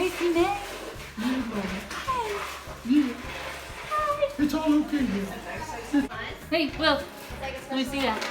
Gracie May. Hi. Yeah. Hi. It's all okay here. Hey, Will. Let me see that.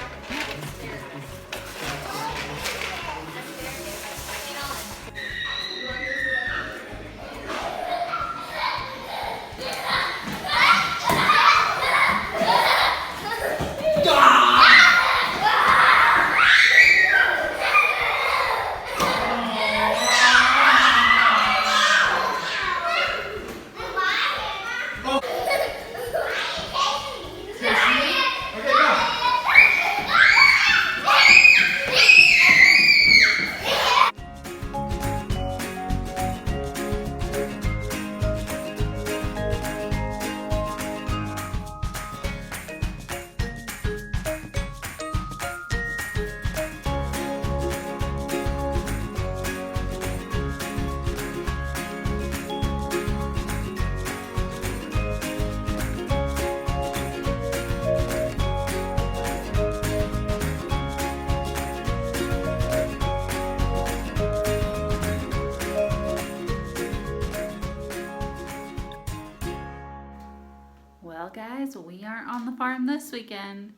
Well, guys, we aren't on the farm this weekend.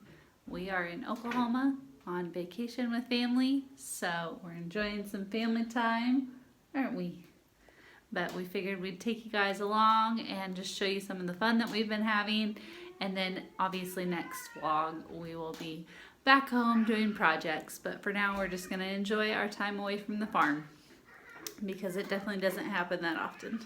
We are in Oklahoma on vacation with family, so we're enjoying some family time, aren't we? But we figured we'd take you guys along and just show you some of the fun that we've been having, and then obviously next vlog we will be back home doing projects, but for now we're just going to enjoy our time away from the farm because it definitely doesn't happen that often.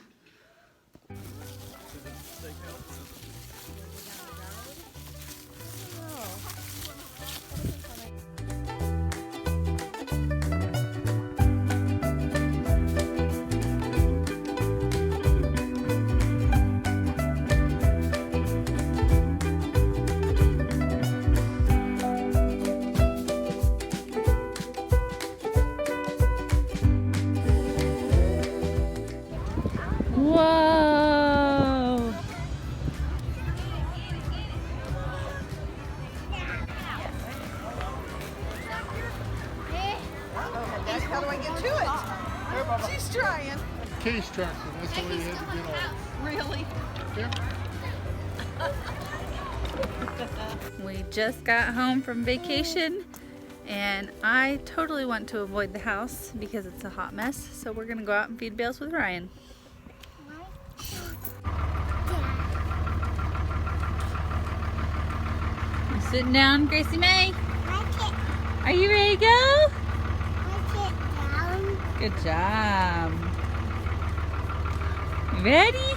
Whoa! How do I get to it? She's trying. Case tractor, that's the way you had to get off. Really? Yeah. We just got home from vacation and I totally want to avoid the house because it's a hot mess, so we're gonna go out and feed bales with Ryan. You sitting down, Gracie May? Are you ready to go? Good job. You ready?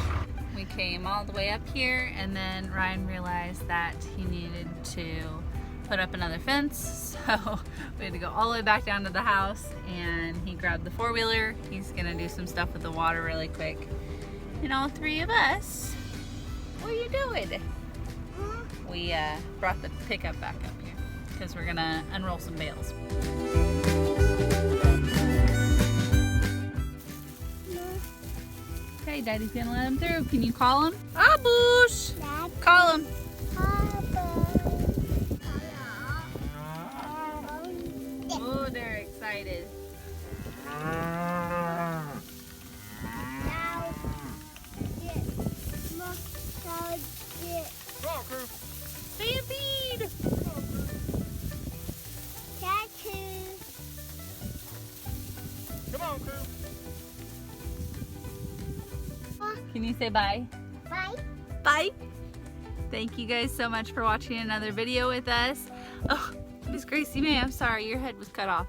We came all the way up here and then Ryan realized that he needed to put up another fence, so we had to go all the way back down to the house and he grabbed the four-wheeler. He's gonna do some stuff with the water really quick. And all three of us, what are you doing? We brought the pickup back up here because we're gonna unroll some bales. Okay, Daddy's gonna let him through. Can you call him? Abush! Call him. Oh, they're excited. Stampede! Come on, crew. Can you say bye? Bye. Bye. Thank you guys so much for watching another video with us. Oh, Miss Gracie May, I'm sorry, your head was cut off.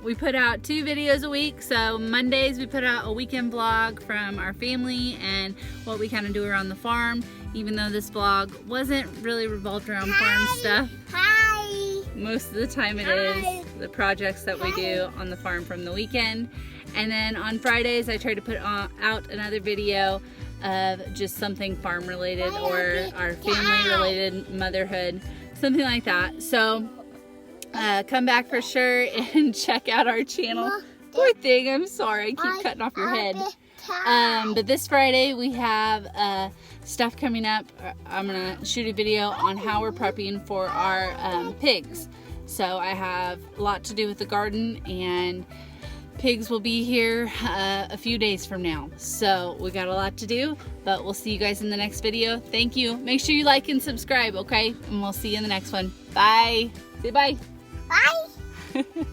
We put out 2 videos a week. So Mondays we put out a weekend vlog from our family and what we kind of do around the farm, even though this vlog wasn't really revolved around farm stuff. Hi. Most of the time it is the projects that we do on the farm from the weekend. And then on Fridays I try to put out another video of just something farm related or our family related, motherhood, something like that. So come back for sure and check out our channel. Poor thing, I'm sorry, I keep cutting off your head. But this Friday we have stuff coming up. I'm gonna shoot a video on how we're prepping for our pigs. So I have a lot to do with the garden and pigs will be here a few days from now. So we got a lot to do, but we'll see you guys in the next video. Thank you. Make sure you like and subscribe, okay? And we'll see you in the next one. Bye. Say bye. Bye.